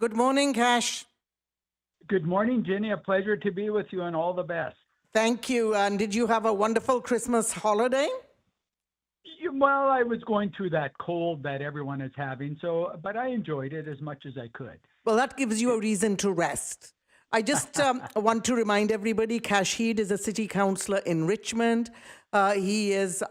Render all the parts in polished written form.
Good morning, Cash. Good morning, Jenny. A pleasure to be with you and all the best. Thank you. And did you have a wonderful Christmas holiday? Well, I was going through that cold that everyone is having, but I enjoyed it as much as I could. Well, that gives you a reason to rest. I just want to remind everybody, Kashid is a city councillor in Richmond. He is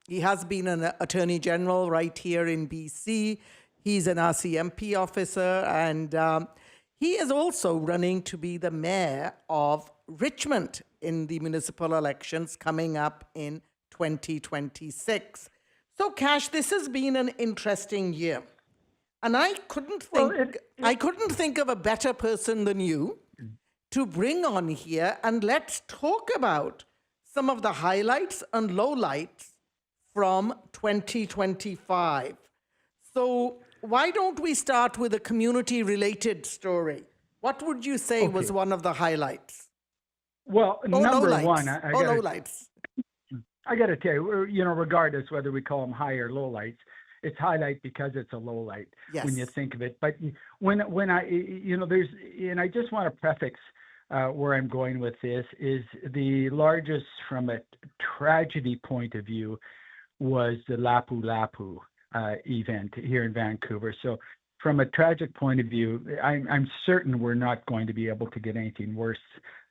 he has been an attorney general right here in BC. He's an RCMP officer, and he is also running to be the mayor of Richmond in the municipal elections coming up in 2026. So, Cash, this has been an interesting year. And I couldn't think of a better person than you to bring on here, and let's talk about some of the highlights and lowlights from 2025. So why don't we start with a community-related story? What would you say was one of the highlights? Well, number one, lowlights. I got to tell you, regardless whether we call them high or low lights, it's highlight because it's a low light when you think of it. But when and I just want to prefix where I'm going with this is the largest from a tragedy point of view was the Lapu Lapu event here in Vancouver. So from a tragic point of view, I'm certain we're not going to be able to get anything worse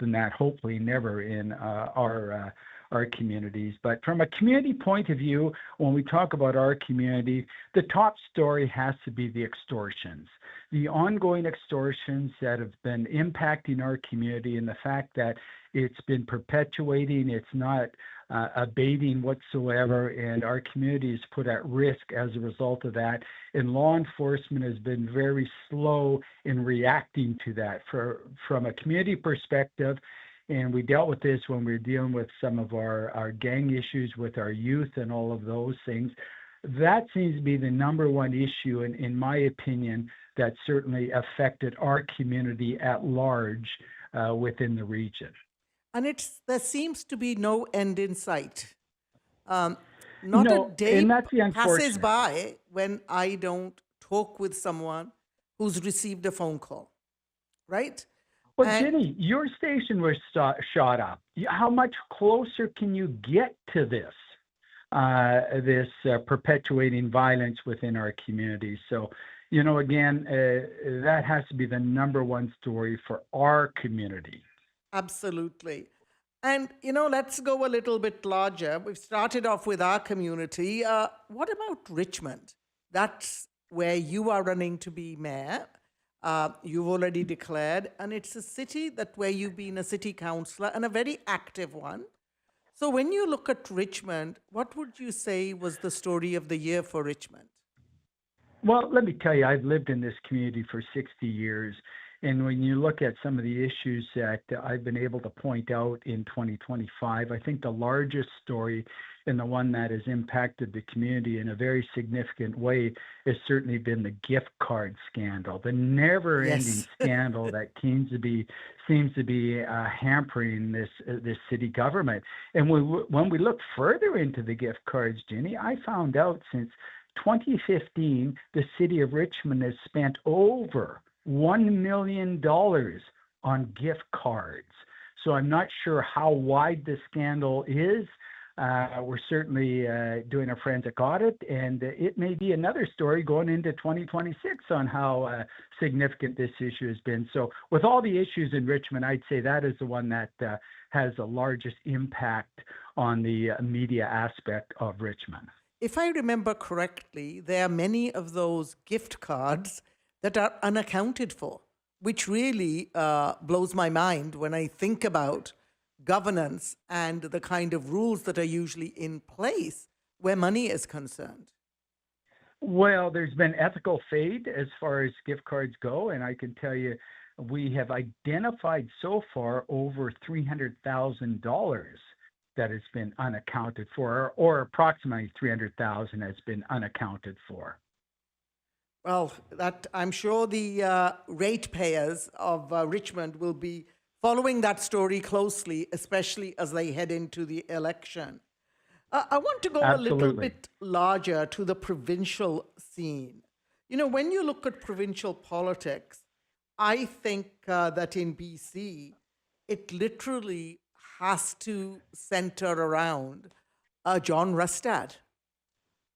than that. Hopefully never in our communities. But from a community point of view, when we talk about our community, the top story has to be the extortions, the ongoing extortions that have been impacting our community, and the fact that it's been perpetuating, it's not abating whatsoever, and our community is put at risk as a result of that. And law enforcement has been very slow in reacting to that. From a community perspective, and we dealt with this when we were dealing with some of our gang issues with our youth and all of those things. That seems to be the number one issue, in my opinion, that certainly affected our community at large within the region. And there seems to be no end in sight. Not a day passes by when I don't talk with someone who's received a phone call, right? Well, Jenny, your station was shot up. How much closer can you get to this perpetuating violence within our community? So, again, that has to be the number one story for our community. Absolutely. And, let's go a little bit larger. We've started off with our community. What about Richmond? That's where you are running to be mayor. You've already declared, and it's a city where you've been a city councillor and a very active one. So when you look at Richmond, what would you say was the story of the year for Richmond? Well, let me tell you, I've lived in this community for 60 years. And when you look at some of the issues that I've been able to point out in 2025, I think the largest story and the one that has impacted the community in a very significant way has certainly been the gift card scandal, the never-ending scandal that seems to be hampering this city government. And when we look further into the gift cards, Jenny, I found out since 2015, the city of Richmond has spent over $1 million on gift cards. So I'm not sure how wide the scandal is. We're certainly doing a forensic audit, and it may be another story going into 2026 on how significant this issue has been. So with all the issues in Richmond, I'd say that is the one that has the largest impact on the media aspect of Richmond. If I remember correctly, there are many of those gift cards that are unaccounted for, which really blows my mind when I think about governance and the kind of rules that are usually in place where money is concerned. Well, there's been ethical fade as far as gift cards go, and I can tell you we have identified so far over $300,000 that has been unaccounted for, or approximately $300,000 has been unaccounted for. Well, I'm sure the ratepayers of Richmond will be following that story closely, especially as they head into the election. I want to go a little bit larger to the provincial scene. When you look at provincial politics, I think that in BC, it literally has to center around John Rustad.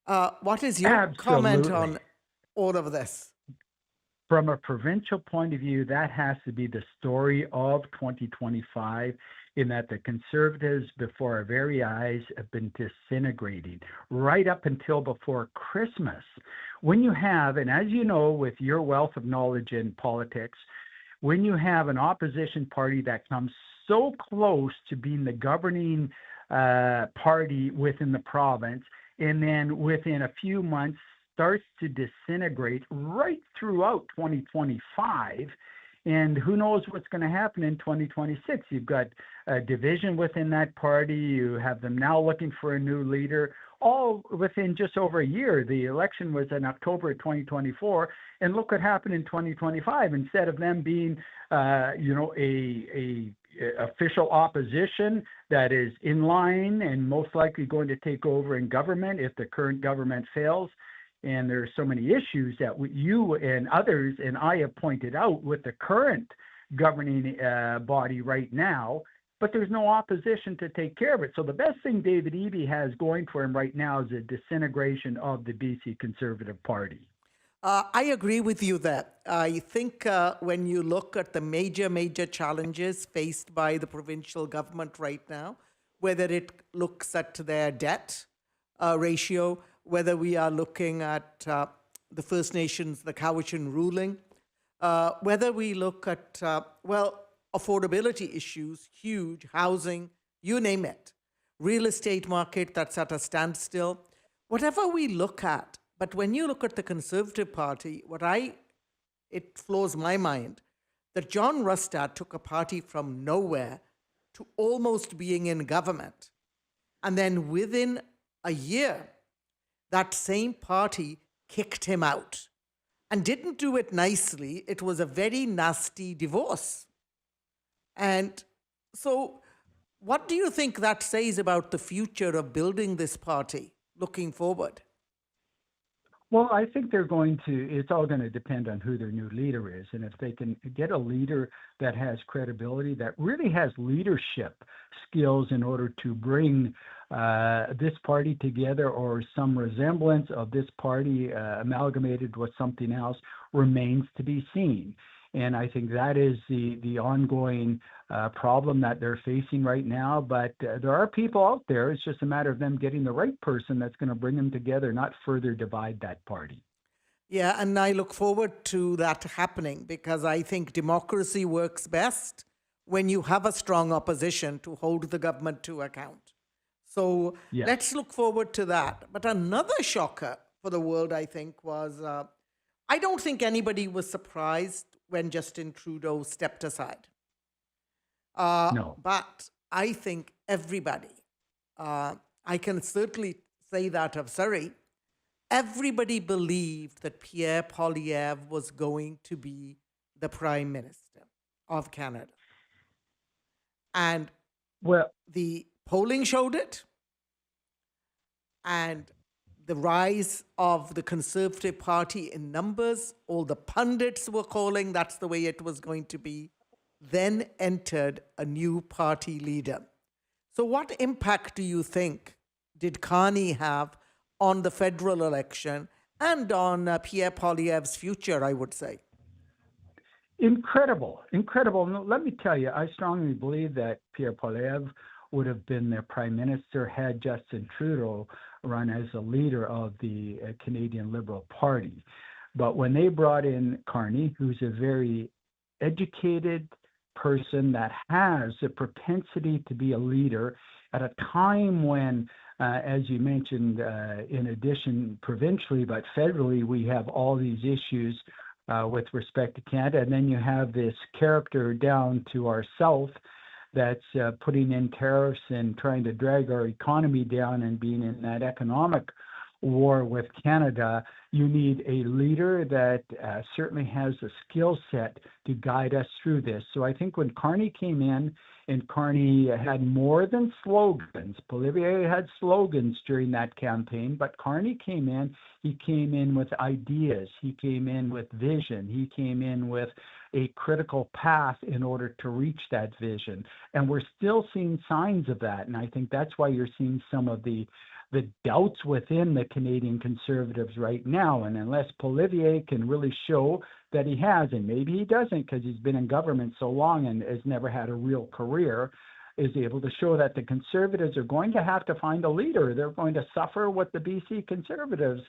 What is your comment Absolutely. on all of this? From a provincial point of view, that has to be the story of 2025, in that the Conservatives, before our very eyes, have been disintegrating right up until before Christmas. When you have, and as you know, with your wealth of knowledge in politics, when you have an opposition party that comes so close to being the governing party within the province, and then within a few months starts to disintegrate right throughout 2025. And who knows what's going to happen in 2026? You've got a division within that party. You have them now looking for a new leader, all within just over a year. The election was in October of 2024. And look what happened in 2025. Instead of them being, a official opposition that is in line and most likely going to take over in government if the current government fails, and there are so many issues that you and others and I have pointed out with the current governing body right now, but there's no opposition to take care of it. So the best thing David Eby has going for him right now is a disintegration of the BC Conservative Party. I agree with you there. I think when you look at the major challenges faced by the provincial government right now, whether it looks at their debt ratio, whether we are looking at the First Nations, the Cowichan ruling, whether we look at, affordability issues, huge, housing, you name it, real estate market that's at a standstill, whatever we look at. But when you look at the Conservative Party, it flows my mind that John Rustad took a party from nowhere to almost being in government. And then within a year, that same party kicked him out and didn't do it nicely. It was a very nasty divorce. And so what do you think that says about the future of building this party looking forward? Well, I think it's all going to depend on who their new leader is. And if they can get a leader that has credibility, that really has leadership skills in order to bring this party together, or some resemblance of this party amalgamated with something else, remains to be seen. And I think that is the ongoing problem that they're facing right now. But there are people out there. It's just a matter of them getting the right person that's going to bring them together, not further divide that party. Yeah, and I look forward to that happening, because I think democracy works best when you have a strong opposition to hold the government to account. So Let's look forward to that. But another shocker for the world, I think, was I don't think anybody was surprised when Justin Trudeau stepped aside. No. But I think everybody, I can certainly say that of Surrey, everybody believed that Pierre Poilievre was going to be the Prime Minister of Canada. And the polling showed it, and the rise of the Conservative Party in numbers, all the pundits were calling that's the way it was going to be, then entered a new party leader. So what impact do you think did Carney have on the federal election and on Pierre Poilievre's future, I would say? Incredible. Let me tell you, I strongly believe that Pierre Poilievre would have been the Prime Minister had Justin Trudeau run as a leader of the Canadian Liberal Party. But when they brought in Carney, who's a very educated person that has a propensity to be a leader at a time when, as you mentioned, in addition provincially, but federally, we have all these issues with respect to Canada. And then you have this character down to our south that's putting in tariffs and trying to drag our economy down and being in that economic war with Canada, you need a leader that certainly has the skill set to guide us through this. So I think when Carney came in, and Carney had more than slogans. Poilievre had slogans during that campaign, but Carney came in, he came in with ideas, he came in with vision, he came in with a critical path in order to reach that vision. And we're still seeing signs of that. And I think that's why you're seeing some of the doubts within the Canadian Conservatives right now. And unless Poilievre can really show that he has, and maybe he doesn't because he's been in government so long and has never had a real career, is able to show that the Conservatives are going to have to find a leader. They're going to suffer what the BC Conservatives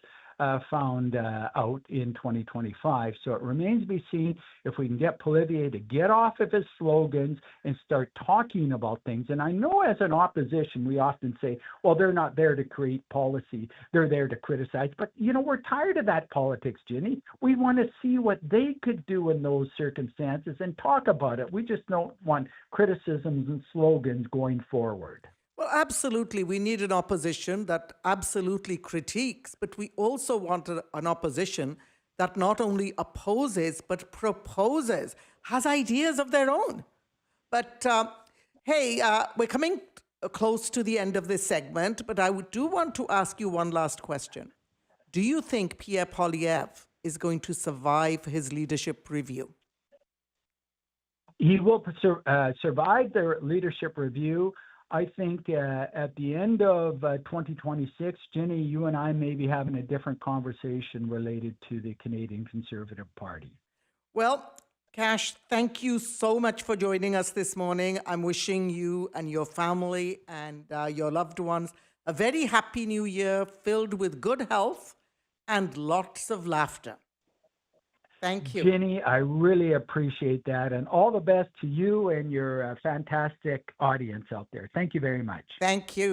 found out in 2025. So it remains to be seen if we can get Poilievre to get off of his slogans and start talking about things. And I know as an opposition, we often say, well, they're not there to create policy. They're there to criticize. But, we're tired of that politics, Ginny. We want to see what they could do in those circumstances and talk about it. We just don't want criticisms and slogans going forward. Well, absolutely. We need an opposition that absolutely critiques, but we also want an opposition that not only opposes, but proposes, has ideas of their own. But hey, we're coming close to the end of this segment, but I do want to ask you one last question. Do you think Pierre Poilievre is going to survive his leadership review? He will survive the leadership review. I think at the end of 2026, Ginny, you and I may be having a different conversation related to the Canadian Conservative Party. Well, Cash, thank you so much for joining us this morning. I'm wishing you and your family and your loved ones a very happy new year filled with good health and lots of laughter. Thank you. Ginny, I really appreciate that. And all the best to you and your fantastic audience out there. Thank you very much. Thank you.